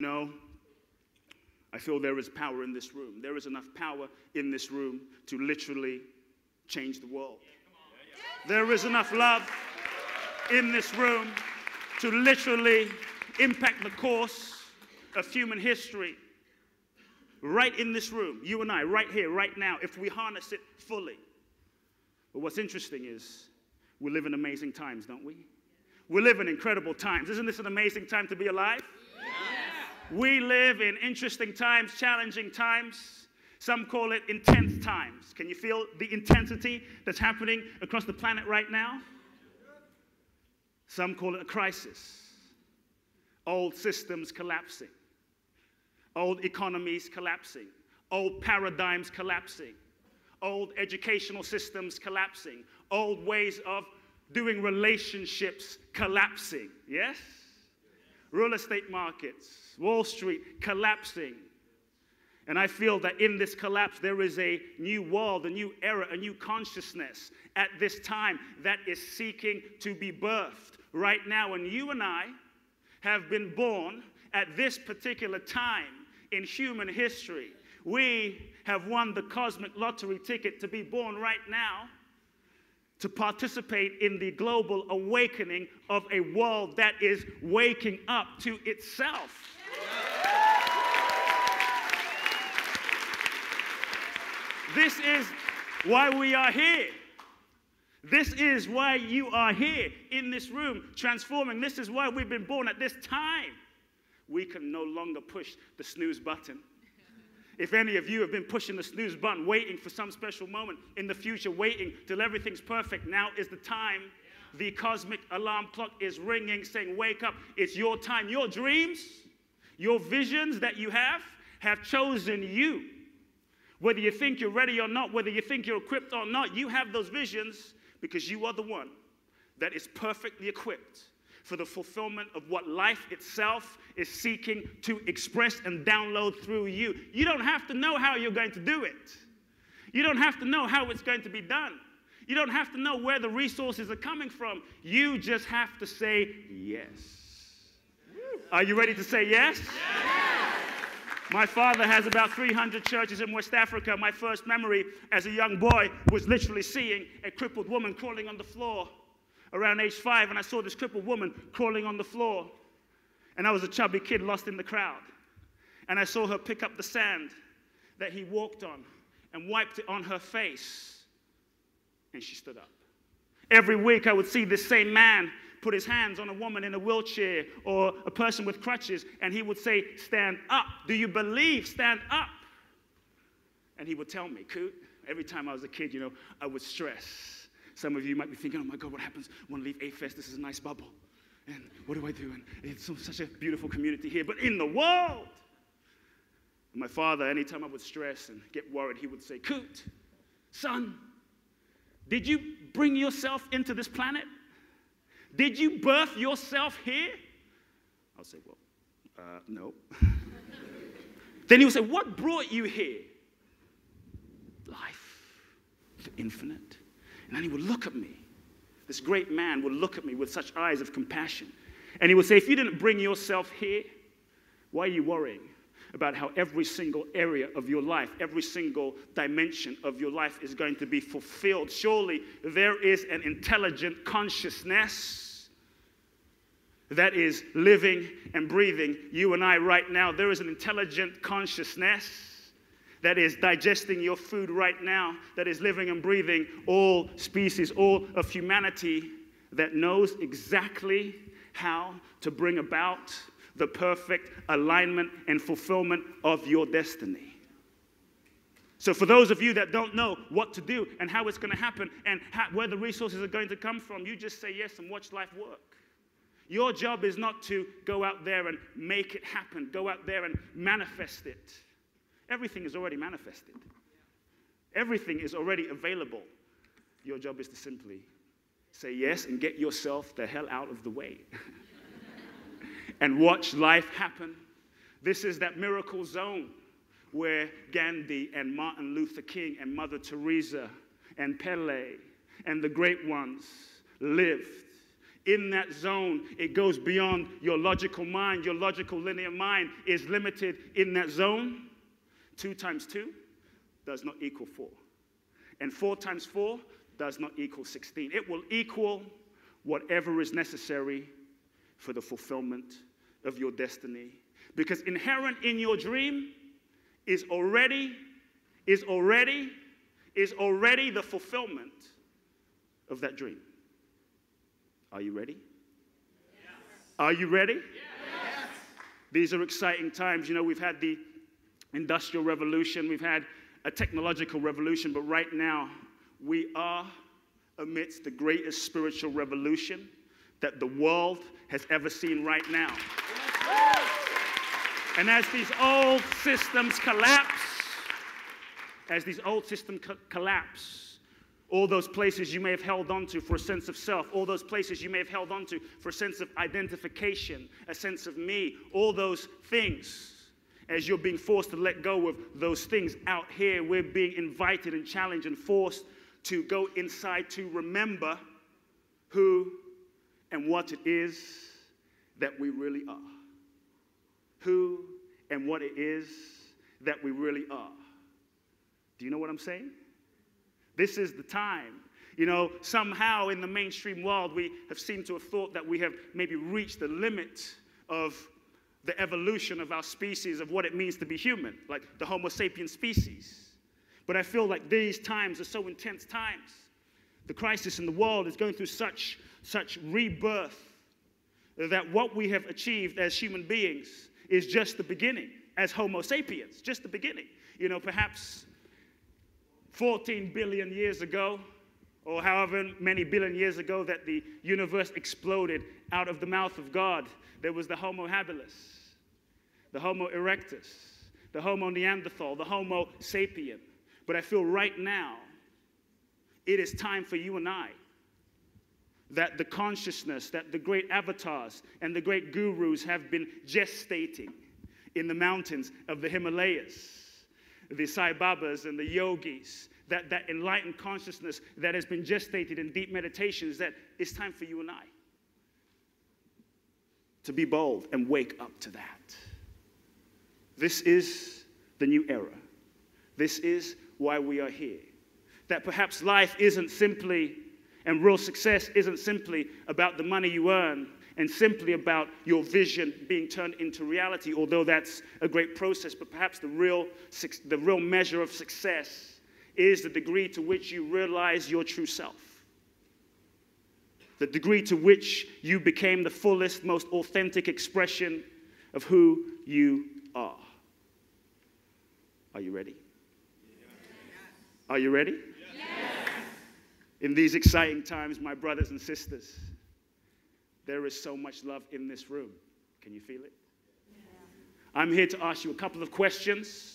No, I feel there is power in this room. There is enough power in this room to literally change the world. There is enough love in this room to literally impact the course of human history. Right in this room, you and I, right here, right now, if we harness it fully. But what's interesting is we live in amazing times, don't we? We live in incredible times. Isn't this an amazing time to be alive? Yes. We live in interesting times, challenging times. Some call it intense times. Can you feel the intensity that's happening across the planet right now? Some call it a crisis. Old systems collapsing. Old economies collapsing. Old paradigms collapsing. Old educational systems collapsing. Old ways of doing relationships collapsing. Yes? Real estate markets, Wall Street collapsing. And I feel that in this collapse, there is a new world, a new era, a new consciousness at this time that is seeking to be birthed right now. And you and I have been born at this particular time in human history. We have won the cosmic lottery ticket to be born right now, to participate in the global awakening of a world that is waking up to itself. This is why we are here. This is why you are here in this room, transforming. This is why we've been born at this time. We can no longer push the snooze button. If any of you have been pushing the snooze button, waiting for some special moment in the future, waiting till everything's perfect, now is the time. The cosmic alarm clock is ringing, saying, wake up, it's your time. Your dreams, your visions that you have chosen you. Whether you think you're ready or not, whether you think you're equipped or not, you have those visions because you are the one that is perfectly equipped for the fulfillment of what life itself is seeking to express and download through you. You don't have to know how you're going to do it. You don't have to know how it's going to be done. You don't have to know where the resources are coming from. You just have to say yes. Are you ready to say yes? Yes. My father has about 300 churches in West Africa. My first memory as a young boy was literally seeing a crippled woman crawling on the floor around age 5, and I saw this crippled woman crawling on the floor. And I was a chubby kid lost in the crowd. And I saw her pick up the sand that he walked on and wiped it on her face. And she stood up. Every week I would see this same man put his hands on a woman in a wheelchair or a person with crutches, and he would say, stand up. Do you believe? Stand up. And he would tell me, Kute, every time I was a kid, I would stress. Some of you might be thinking, oh my God, what happens when I leave A-Fest? This is a nice bubble. And what do I do? And it's such a beautiful community here. But in the world, and my father, anytime I would stress and get worried, he would say, Kute, son, did you bring yourself into this planet? Did you birth yourself here? I'll say, well, no. Then he would say, what brought you here? Life, the infinite. And then he would look at me. This great man would look at me with such eyes of compassion. And he would say, if you didn't bring yourself here, why are you worrying about how every single area of your life, every single dimension of your life is going to be fulfilled? Surely there is an intelligent consciousness that is living and breathing you and I right now. There is an intelligent consciousness that is digesting your food right now, that is living and breathing all species, all of humanity, that knows exactly how to bring about the perfect alignment and fulfillment of your destiny. So for those of you that don't know what to do and how it's going to happen and where the resources are going to come from, you just say yes and watch life work. Your job is not to go out there and make it happen, go out there and manifest it. Everything is already manifested. Everything is already available. Your job is to simply say yes and get yourself the hell out of the way. And watch life happen. This is that miracle zone where Gandhi and Martin Luther King and Mother Teresa and Pele and the great ones lived In that zone, it goes beyond your logical mind. Your logical linear mind is limited in that zone. 2 times 2 does not equal 4. And 4 times 4 does not equal 16. It will equal whatever is necessary for the fulfillment of your destiny. Because inherent in your dream is already the fulfillment of that dream. Are you ready? Yes. Are you ready? Yes. These are exciting times. You know, we've had the Industrial Revolution, we've had a technological revolution, but right now we are amidst the greatest spiritual revolution that the world has ever seen right now. Yes. And as these old systems collapse, all those places you may have held on to for a sense of self, all those places you may have held on to for a sense of identification, a sense of me, all those things, as you're being forced to let go of those things out here, we're being invited and challenged and forced to go inside to remember who and what it is that we really are. Who and what it is that we really are. Do you know what I'm saying? This is the time. You know, somehow in the mainstream world, we have seemed to have thought that we have maybe reached the limit of the evolution of our species, of what it means to be human, like the Homo sapien species. But I feel like these times are so intense times. The crisis in the world is going through such rebirth that what we have achieved as human beings is just the beginning, as Homo sapiens, just the beginning. You know, perhaps 14 billion years ago, or however many billion years ago that the universe exploded out of the mouth of God, there was the Homo habilis, the Homo erectus, the Homo Neanderthal, the Homo sapien. But I feel right now, it is time for you and I, that the consciousness, that the great avatars and the great gurus have been gestating in the mountains of the Himalayas, the Sai Babas and the yogis, that enlightened consciousness that has been gestated in deep meditations, that it's time for you and I to be bold and wake up to that. This is the new era. This is why we are here. That perhaps life isn't simply, and real success isn't simply about the money you earn and simply about your vision being turned into reality, although that's a great process. But perhaps the real measure of success is the degree to which you realize your true self. The degree to which you became the fullest, most authentic expression of who you are. Are you ready? Yes. Are you ready? Yes. In these exciting times, my brothers and sisters, there is so much love in this room. Can you feel it? Yeah. I'm here to ask you a couple of questions